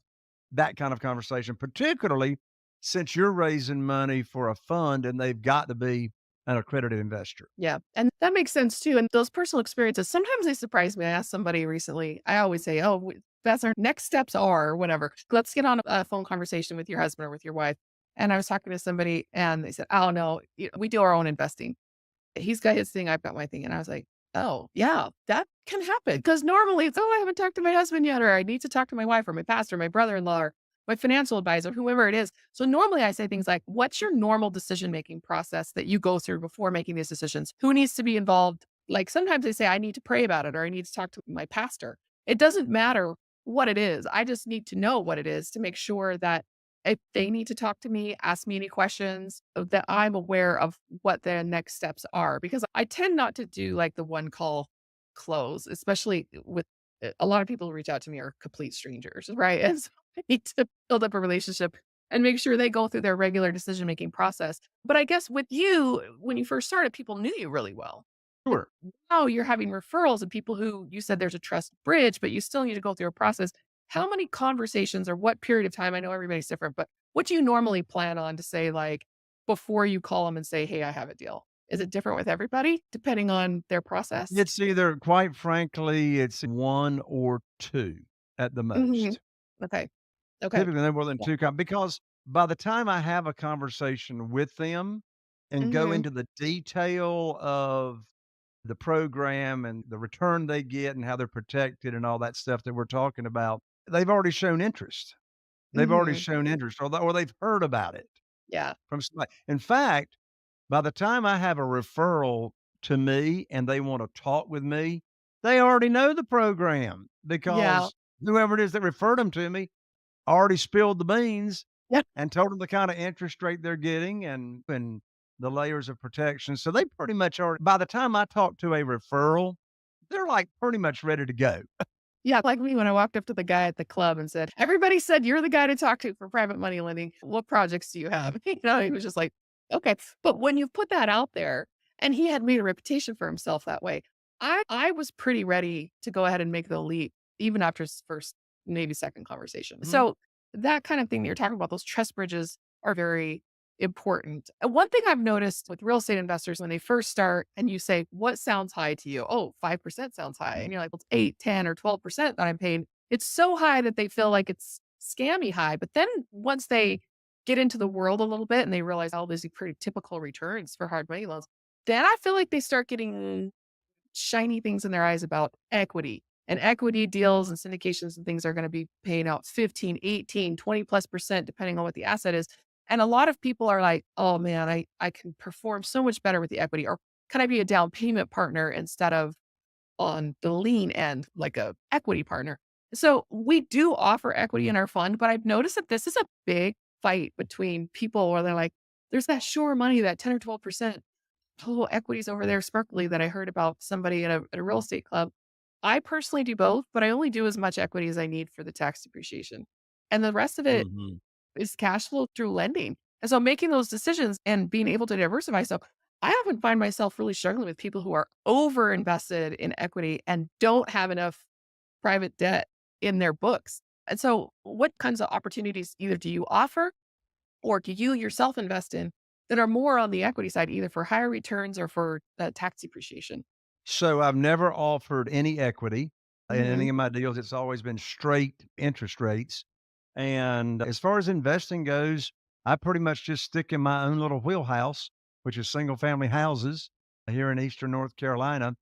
[SPEAKER 2] that kind of conversation, particularly since you're raising money for a fund and they've got to be an accredited investor.
[SPEAKER 3] Yeah, and that makes sense too, and those personal experiences, sometimes they surprise me. I asked somebody recently, I always say, "Oh, that's our next steps are," or whatever. "Let's get on a phone conversation with your husband or with your wife." And I was talking to somebody and they said, "Oh, no, we do our own investing. He's got his thing, I've got my thing." And I was like, "Oh, yeah, that can happen." Because normally it's, "Oh, I haven't talked to my husband yet," or "I need to talk to my wife or my pastor, my brother-in-law, or my financial advisor," whoever it is. So normally I say things like, "What's your normal decision-making process that you go through before making these decisions? Who needs to be involved?" Like sometimes they say, "I need to pray about it," or "I need to talk to my pastor." It doesn't matter what it is. I just need to know what it is to make sure that if they need to talk to me, ask me any questions, that I'm aware of what their next steps are, because I tend not to do like the one call close, especially with a lot of people who reach out to me are complete strangers, right? And so I need to build up a relationship and make sure they go through their regular decision making process. But I guess with you, when you first started, people knew you really well. But
[SPEAKER 2] Sure.
[SPEAKER 3] now you're having referrals of people who you said there's a trust bridge, but you still need to go through a process. How many conversations or what period of time? I know everybody's different, but what do you normally plan on to say, like, before you call them and say, "Hey, I have a deal"? Is it different with everybody depending on their process?
[SPEAKER 2] It's either, quite frankly, it's one or two at the
[SPEAKER 3] Mhm.
[SPEAKER 2] most.
[SPEAKER 3] Okay. Okay.
[SPEAKER 2] Typically, no more than
[SPEAKER 3] Yeah.
[SPEAKER 2] 2 because by the time I have a conversation with them and go
[SPEAKER 3] Mhm.
[SPEAKER 2] into the detail of the program and the return they get and how they're protected and all that stuff that we're talking about, they've already shown interest. They've already
[SPEAKER 3] Mhm.
[SPEAKER 2] shown interest or they've heard about it
[SPEAKER 3] Yeah.
[SPEAKER 2] from somebody. In fact, by the time I have a referral to me and they wanna talk with me, they already know the program
[SPEAKER 3] Yeah.
[SPEAKER 2] because whoever it is that referred them to me already spilled the beans
[SPEAKER 3] Yeah.
[SPEAKER 2] and told them the kinda interest rate they're getting and the layers of protection. So they pretty much are by the time I talk to a referral, they're, like, pretty much ready to go.
[SPEAKER 3] Yeah, like me when I walked up to the guy at the club and said, "Everybody said you're the guy to talk to for private money lending. What projects do you have?" He was just like, "Okay." But when you put that out there, and he had made a reputation for himself that way, I was pretty ready to go ahead and make the leap even after first, maybe second conversation.
[SPEAKER 2] Mhm.
[SPEAKER 3] So that kind of thing that you're talking about, those trust bridges are very important. And one thing I've noticed with real estate investors when they first start and you say, "What sounds high to you?" "Oh, 5% sounds high." And you're like, "Well, it's 8, 10, or 12% that I'm paying." It's so high that they feel like it's scammy high. But then once they get into the world a little bit and they realize all these pretty typical returns for hard money loans, then I feel like they start getting shiny things in their eyes about equity. And equity deals and syndications and things are going to be paying out 15, 18, 20 plus percent, depending on what the asset is. And a lot of people are like, "Oh man, I can perform so much better with the equity." Or can I be a down payment partner instead of on the lean end, like a equity partner? So we do offer equity in our fund, but I've noticed that this is a big fight between people where they're like, "There's that sure money, that 10 or 12% total equities over there sparkly that I heard about somebody at a real estate club." I personally do both, but I only do as much equity as I need for the tax depreciation. And the rest of it
[SPEAKER 2] Mhm.
[SPEAKER 3] is cash flow through lending. And so making those decisions and being able to diversify. So I often find myself really struggling with people who are over invested in equity and don't have enough private debt in their books. And so what kinds of opportunities either do you offer or do you yourself invest in that are more on the equity side, either for higher returns or for tax depreciation?
[SPEAKER 2] So I've never offered any equity in any
[SPEAKER 3] Mhm.
[SPEAKER 2] of my deals. It's always been straight interest rates. And as far as investing goes, I pretty much just stick in my own little wheelhouse, which is single family houses here in Eastern North Carolina.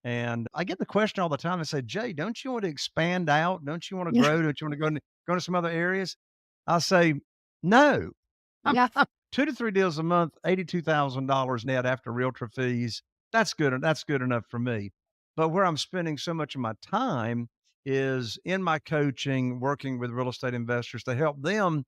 [SPEAKER 2] And I get the question all the time. I say, "Jay, don't you want to expand out? Don't you want to
[SPEAKER 3] Yeah.
[SPEAKER 2] grow? Don't you want to go into some other areas?" I say, "No, I'm
[SPEAKER 3] Yeah.
[SPEAKER 2] 2 to 3 deals a month, $82,000 net after realtor fees. That's good. That's good enough for me." But where I'm spending so much of my time is in my coaching, working with real estate investors to help them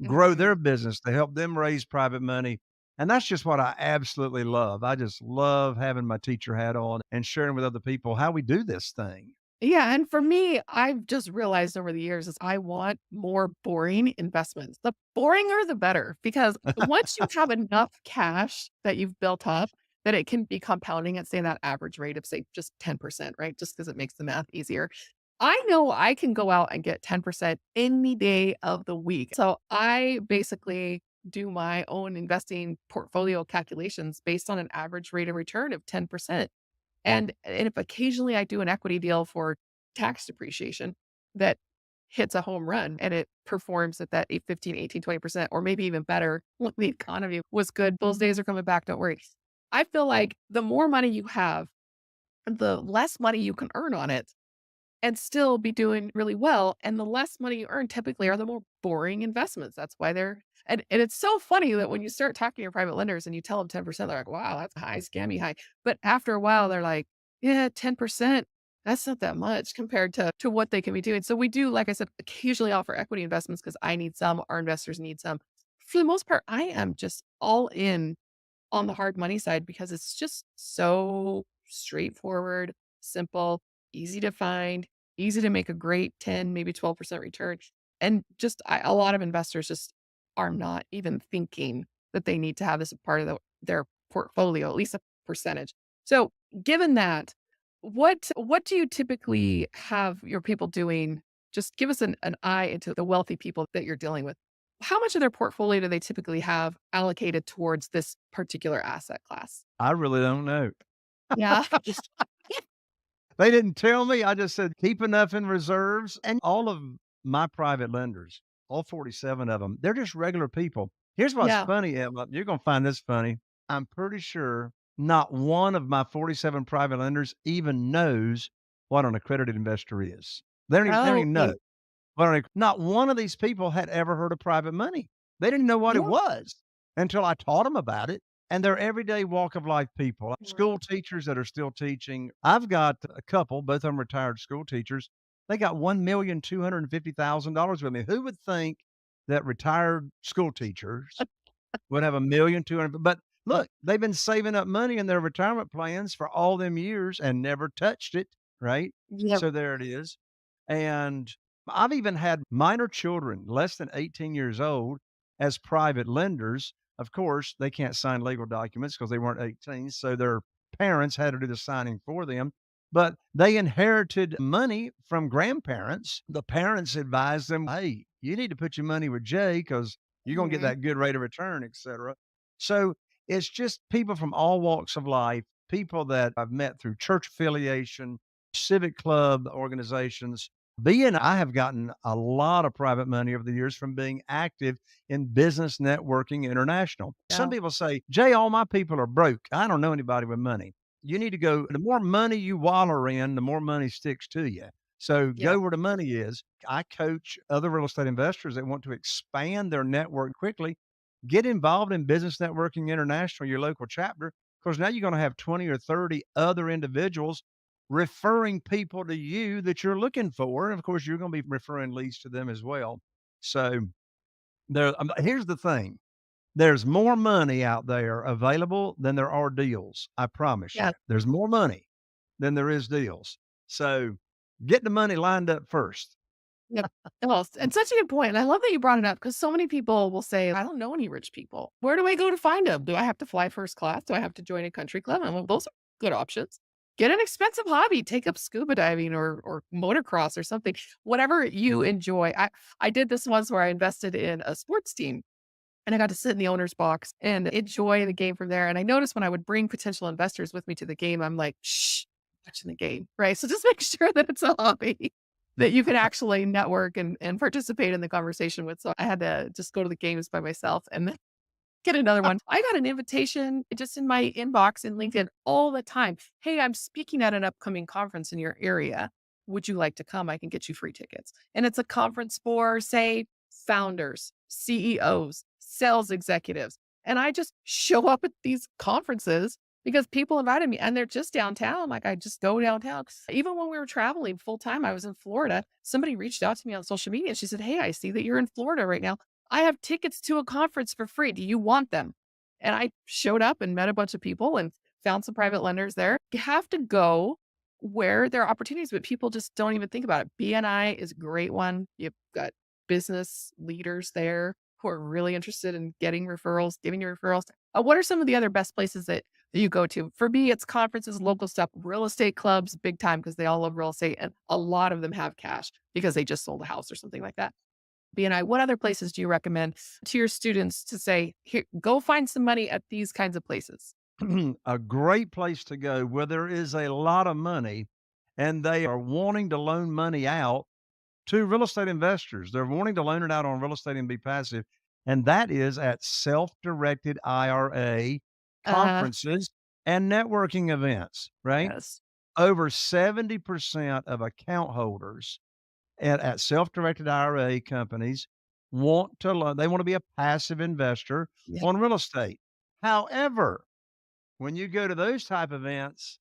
[SPEAKER 2] grow
[SPEAKER 3] Mhm.
[SPEAKER 2] their business, to help them raise private money. And that's just what I absolutely love. I just love having my teacher hat on and sharing with other people how we do this thing.
[SPEAKER 3] Yeah, and for me, I've just realized over the years is I want more boring investments. The boringer, the better, because once you have enough cash that you've built up, that it can be compounding at, say, that average rate of, say, just 10%, right? Just because it makes the math easier. I know I can go out and get 10% any day of the week. So I basically do my own investing portfolio calculations based on an average rate of return of 10%. And if occasionally I do an equity deal for tax depreciation that hits a home run and it performs at that 8, 15, 18, 20%, or maybe even better when the economy was good, those days are coming back, don't worry. I feel like the more money you have, the less money you can earn on it and still be doing really well. And the less money you earn typically are the more boring investments. That's why they're, and it's so funny that when you start talking to your private lenders and you tell them 10%, they're like, wow, that's high, scammy high. But after a while, they're like, yeah, 10%, that's not that much compared to what they can be doing. So we do, like I said, occasionally offer equity investments because I need some, our investors need some. For the most part, I am just all in on the hard money side because it's just so straightforward, simple, easy to find, easy to make a great 10, maybe 12% return. And just a lot of investors just are not even thinking that they need to have this a part of their portfolio, at least a percentage. So, given that, what do you typically have your people doing? Just give us an eye into the wealthy people that you're dealing with. How much of their portfolio do they typically have allocated towards this particular asset class?
[SPEAKER 2] I really don't know.
[SPEAKER 3] Yeah.
[SPEAKER 2] They didn't tell me. I just said, keep enough in reserves. And all of my private lenders, all 47 of them, they're just regular people. Here's what's
[SPEAKER 3] Yeah.
[SPEAKER 2] funny, Emma. You're going to find this funny. I'm pretty sure not one of my 47 private lenders even knows what an accredited investor is. They don't
[SPEAKER 3] Oh,
[SPEAKER 2] even know. Not one of these people had ever heard of private money. They didn't know what it
[SPEAKER 3] yeah.
[SPEAKER 2] was until I taught them about it. And they're everyday walk of life people,
[SPEAKER 3] Right.
[SPEAKER 2] school teachers that are still teaching. I've got a couple, both of them retired school teachers. They got $1,250,000 with me. Who would think that retired school teachers would have 1,200,000? But look, they've been saving up money in their retirement plans for all them years and never touched it, right?
[SPEAKER 3] Yep.
[SPEAKER 2] So there it is. And I've even had minor children, less than 18 years old, as private lenders. Of course, they can't sign legal documents because they weren't 18, so their parents had to do the signing for them. But they inherited money from grandparents. The parents advised them, hey, you need to put your money with Jay because you're going to get
[SPEAKER 3] Mhm.
[SPEAKER 2] that good rate of return, et cetera. So it's just people from all walks of life, people that I've met through church affiliation, civic club organizations. I have gotten a lot of private money over the years from being active in Business Networking International. Some
[SPEAKER 3] Yeah.
[SPEAKER 2] people say, Jay, all my people are broke. I don't know anybody with money. You need to go, the more money you waller in, the more money sticks to you. So
[SPEAKER 3] Yeah.
[SPEAKER 2] go where the money is. I coach other real estate investors that want to expand their network quickly. Get involved in Business Networking International, your local chapter, because now you're going to have 20 or 30 other individuals referring people to you that you're looking for. And of course, you're going to be referring leads to them as well. So here's the thing. There's more money out there available than there are deals. I promise you.
[SPEAKER 3] Yeah.
[SPEAKER 2] There's more money than there is deals. So get the money lined up first.
[SPEAKER 3] Yep. Well, and such a good point. And I love that you brought it up because so many people will say, I don't know any rich people. Where do I go to find them? Do I have to fly first class? Do I have to join a country club? And well, those are good options. Get an expensive hobby, take up scuba diving or motocross or something, whatever you enjoy. I did this once where I invested in a sports team and I got to sit in the owner's box and enjoy the game from there. And I noticed when I would bring potential investors with me to the game, I'm like, shh, watching the game, right? So just make sure that it's a hobby that you can actually network and participate in the conversation with. So I had to just go to the games by myself and then get another one. I got an invitation just in my inbox in LinkedIn all the time. Hey, I'm speaking at an upcoming conference in your area. Would you like to come? I can get you free tickets. And it's a conference for, say, founders, CEOs, sales executives. And I just show up at these conferences because people invited me and they're just downtown. Like I just go downtown. Even when we were traveling full time, I was in Florida. Somebody reached out to me on social media and she said, "Hey, I see that you're in Florida right now. I have tickets to a conference for free. Do you want them?" And I showed up and met a bunch of people and found some private lenders there. You have to go where there are opportunities, but people just don't even think about it. BNI is a great one. You've got business leaders there who are really interested in getting referrals, giving you referrals. What are some of the other best places that you go to? For me, it's conferences, local stuff, real estate clubs, big time because they all love real estate. And a lot of them have cash because they just sold a house or something like that. BNI, what other places do you recommend to your students to say, here, go find some money at these kinds of places?
[SPEAKER 2] A great place to go where there is a lot of money and they are wanting to loan money out to real estate investors. They're wanting to loan it out on real estate and be passive. And that is at self directed IRA
[SPEAKER 3] Uh,
[SPEAKER 2] conferences and networking events, right?
[SPEAKER 3] yes.
[SPEAKER 2] Over 70% of account holders at self directed IRA companies want to loan, they want to be a passive investor
[SPEAKER 3] Yeah.
[SPEAKER 2] on real estate. However, when you go to those type events,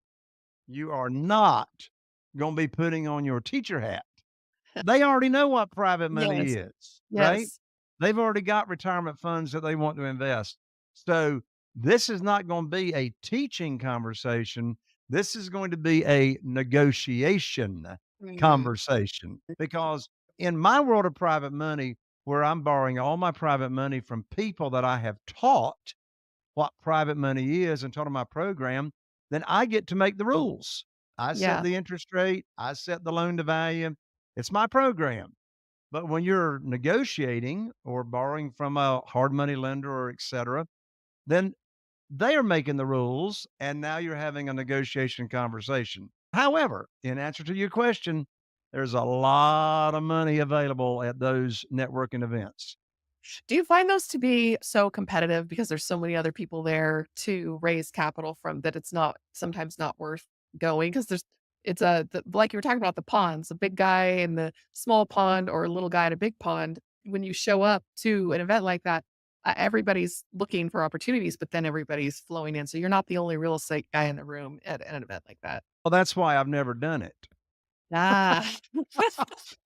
[SPEAKER 2] you are not going to be putting on your teacher hat. They already know what private money
[SPEAKER 3] Yes.
[SPEAKER 2] is, right?
[SPEAKER 3] Yes.
[SPEAKER 2] They've already got retirement funds that they want to invest. So this is not going to be a teaching conversation. This is going to be a negotiation
[SPEAKER 3] Mhm.
[SPEAKER 2] conversation because in my world of private money, where I'm borrowing all my private money from people that I have taught what private money is and taught them my program, then I get to make the rules. I set
[SPEAKER 3] Yeah.
[SPEAKER 2] the interest rate, I set the loan to value. It's my program. But when you're negotiating or borrowing from a hard money lender or et cetera, then they are making the rules. And now you're having a negotiation conversation. However, in answer to your question, there's a lot of money available at those networking events.
[SPEAKER 3] Do you find those to be so competitive because there's so many other people there to raise capital from that it's not sometimes not worth going? Because there's it's like you were talking about the ponds, a big guy in the small pond or a little guy in a big pond. When you show up to an event like that, everybody's looking for opportunities, but then everybody's flowing in. So you're not the only real estate guy in the room at an event like that.
[SPEAKER 2] Well, that's why I've never done it.
[SPEAKER 3] Ah,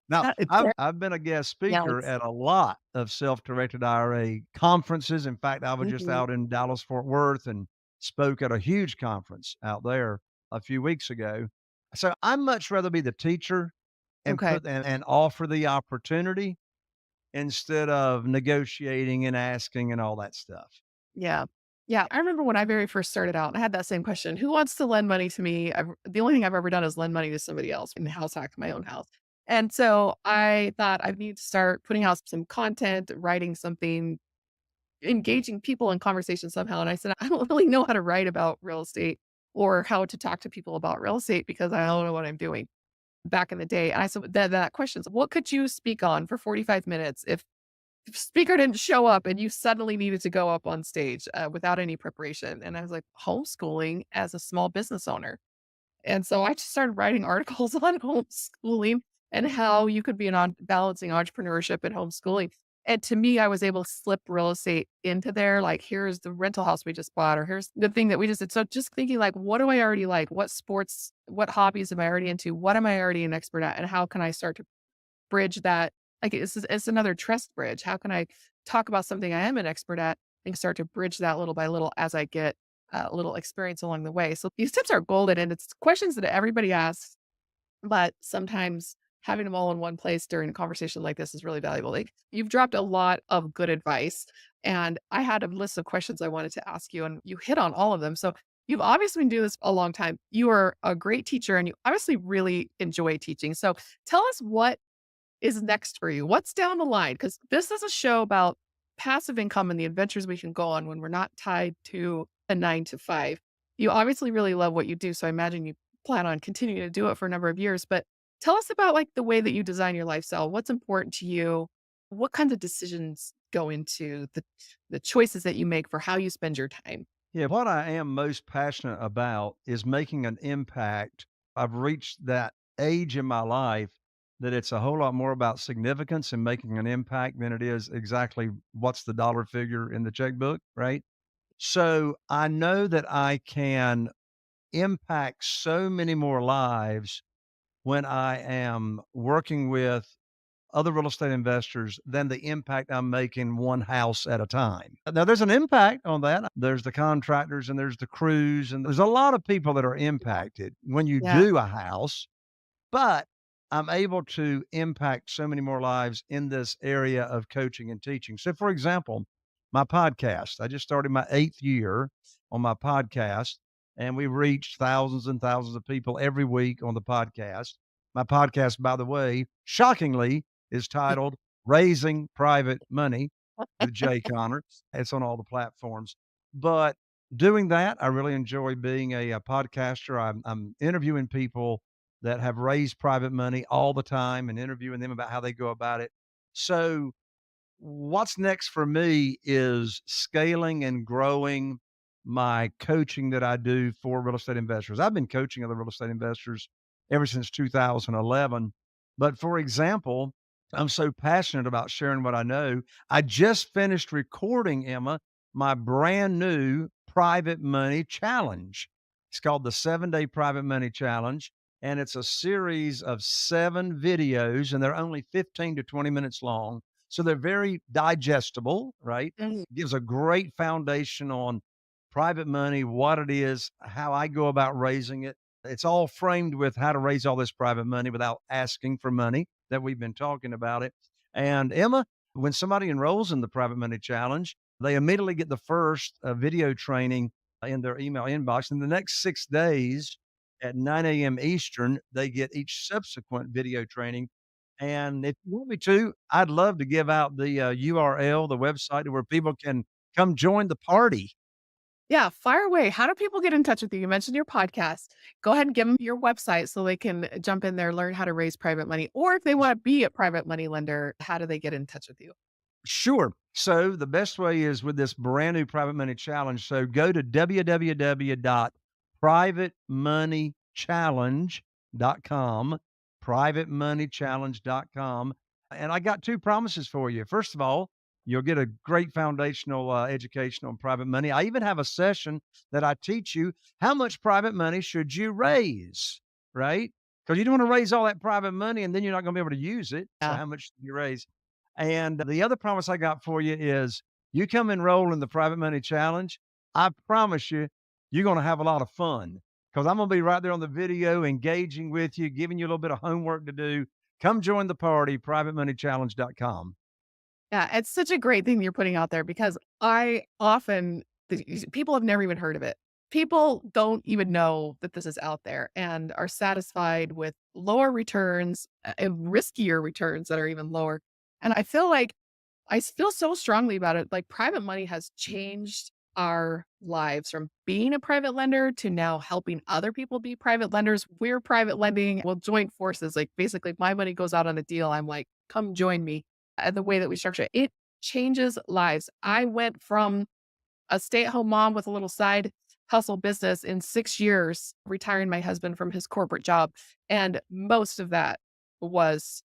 [SPEAKER 2] Now,
[SPEAKER 3] it's
[SPEAKER 2] I've been a guest
[SPEAKER 3] yeah,
[SPEAKER 2] speaker
[SPEAKER 3] it's
[SPEAKER 2] at a lot of self-directed IRA conferences. In fact, I was just
[SPEAKER 3] mhm,
[SPEAKER 2] out in Dallas, Fort Worth, and spoke at a huge conference out there a few weeks ago. So I'd much rather be the teacher and
[SPEAKER 3] okay.
[SPEAKER 2] put and offer the opportunity instead of negotiating and asking and all that stuff.
[SPEAKER 3] Yeah. Yeah, I remember when I very first started out, I had that same question. Who wants to lend money to me? The only thing I've ever done is lend money to somebody else in the house hack my own house. And so I thought I need to start putting out some content, writing something, engaging people in conversation somehow. And I said, I don't really know how to write about real estate or how to talk to people about real estate because I don't know what I'm doing back in the day. And I said, that question is, what could you speak on for 45 minutes if speaker didn't show up and you suddenly needed to go up on stage without any preparation? And I was like, homeschooling as a small business owner. And so I just started writing articles on homeschooling and how you could be balancing entrepreneurship and homeschooling. And to me, I was able to slip real estate into there. Like, here's the rental house we just bought, or here's the thing that we just did. So just thinking like, what do I already like? What sports, what hobbies am I already into? What am I already an expert at? And how can I start to bridge that? Like, it's another trust bridge. How can I talk about something I am an expert at and start to bridge that little by little as I get a little experience along the way? So these tips are golden and it's questions that everybody asks, but sometimes having them all in one place during a conversation like this is really valuable. Like, you've dropped a lot of good advice, and I had a list of questions I wanted to ask you, and you hit on all of them. So you've obviously been doing this a long time. You are a great teacher, and you obviously really enjoy teaching. So tell us what is next for you. What's down the line? Because this is a show about passive income and the adventures we can go on when we're not tied to a 9 to 5. You obviously really love what you do. So I imagine you plan on continuing to do it for a number of years. But tell us about like the way that you design your lifestyle. What's important to you? What kinds of decisions go into the choices that you make for how you spend your time?
[SPEAKER 2] Yeah, what I am most passionate about is making an impact. I've reached that age in my life that it's a whole lot more about significance and making an impact than it is exactly what's the dollar figure in the checkbook, right? So I know that I can impact so many more lives when I am working with other real estate investors than the impact I'm making one house at a time. Now, there's an impact on that. There's the contractors and there's the crews, and there's a lot of people that are impacted when you
[SPEAKER 3] Yeah.
[SPEAKER 2] do a house, but I'm able to impact so many more lives in this area of coaching and teaching. So, for example, my podcast, I just started my 8th year on my podcast, and we reached thousands and thousands of people every week on the podcast. My podcast, by the way, shockingly, is titled Raising Private Money with Jay Connor. It's on all the platforms. But doing that, I really enjoy being a podcaster. I'm interviewing people that have raised private money all the time and interviewing them about how they go about it. So, what's next for me is scaling and growing my coaching that I do for real estate investors. I've been coaching other real estate investors ever since 2011. But for example, I'm so passionate about sharing what I know. I just finished recording, Emma, my brand new private money challenge. It's called the 7 Day Private Money Challenge. And it's a series of 7 videos, and they're only 15 to 20 minutes long, so they're very digestible, right?
[SPEAKER 3] Mhm.
[SPEAKER 2] Gives a great foundation on private money, what it is, how I go about raising it. It's all framed with how to raise all this private money without asking for money that we've been talking about it. And Emma, when somebody enrolls in the private money challenge, they immediately get the first video training in their email inbox. In the next 6 days at 9 a.m. Eastern, they get each subsequent video training. And if you want me to, I'd love to give out the URL, the website where people can come join the party.
[SPEAKER 3] Yeah, fire away. How do people get in touch with you? You mentioned your podcast. Go ahead and give them your website so they can jump in there, learn how to raise private money. Or if they want to be a private money lender, how do they get in touch with you?
[SPEAKER 2] Sure. So the best way is with this brand new private money challenge. So go to www.privatemoneychallenge.com, privatemoneychallenge.com. And I got two promises for you. First of all, you'll get a great foundational education on private money. I even have a session that I teach you how much private money should you raise, right? Because you don't want to raise all that private money and then you're not going to be able to use it. So
[SPEAKER 3] Yeah.
[SPEAKER 2] how much should you raise? And the other promise I got for you is you come enroll in the Private Money Challenge. I promise you, you're going to have a lot of fun because I'm going to be right there on the video, engaging with you, giving you a little bit of homework to do. Come join the party, privatemoneychallenge.com.
[SPEAKER 3] Yeah, it's such a great thing you're putting out there because I often people have never even heard of it. People don't even know that this is out there and are satisfied with lower returns and riskier returns that are even lower. And I feel like I feel so strongly about it. Like private money has changed our lives from being a private lender to now helping other people be private lenders. We're private lending. We'll join forces. Like basically, if my money goes out on a deal, I'm like, come join me. And the way that we structure it, it changes lives. I went from a stay-at-home mom with a little side hustle business in 6 years, retiring my husband from his corporate job. And most of that was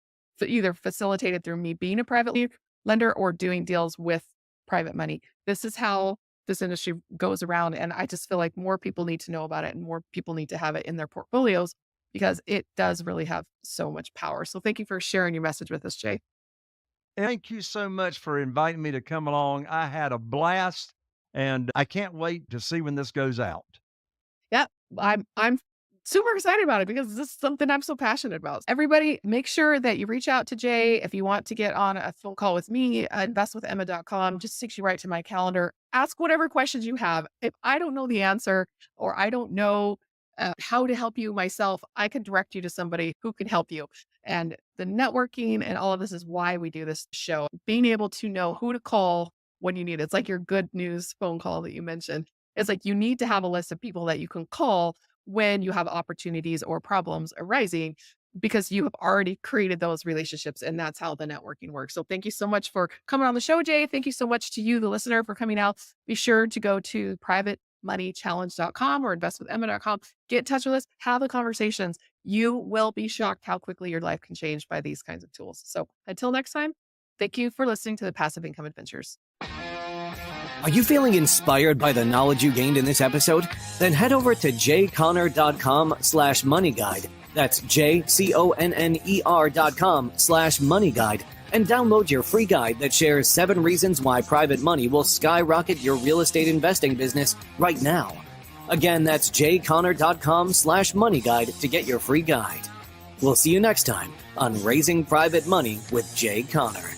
[SPEAKER 3] either facilitated through me being a private lender or doing deals with private money. This is how this industry goes around. And I just feel like more people need to know about it and more people need to have it in their portfolios because it does really have so much power. So thank you for sharing your message with us, Jay.
[SPEAKER 2] Thank you so much for inviting me to come along. I had a blast and I can't wait to see when this goes out.
[SPEAKER 3] Yeah, I'm super excited about it because this is something I'm so passionate about. Everybody, make sure that you reach out to Jay if you want to get on a phone call with me, investwithemma.com. Just takes you right to my calendar. Ask whatever questions you have. If I don't know the answer or I don't know how to help you myself, I can direct you to somebody who can help you. And the networking and all of this is why we do this show. Being able to know who to call when you need it. It's like your good news phone call that you mentioned. It's like you need to have a list of people that you can call when you have opportunities or problems arising because you have already created those relationships and that's how the networking works. So thank you so much for coming on the show, Jay. Thank you so much to you, the listener, for coming out. Be sure to go to privatemoneychallenge.com or investwithemma.com. Get in touch with us, have the conversations. You will be shocked how quickly your life can change by these kinds of tools. So until next time, thank you for listening to the Passive Income Adventures.
[SPEAKER 1] Are you feeling inspired by the knowledge you gained in this episode? Then head over to jconner.com/moneyguide. That's jconner.com/moneyguide and download your free guide that shares 7 reasons why private money will skyrocket your real estate investing business right now. Again, that's jconner.com/moneyguide to get your free guide. We'll see you next time on Raising Private Money with Jay Conner.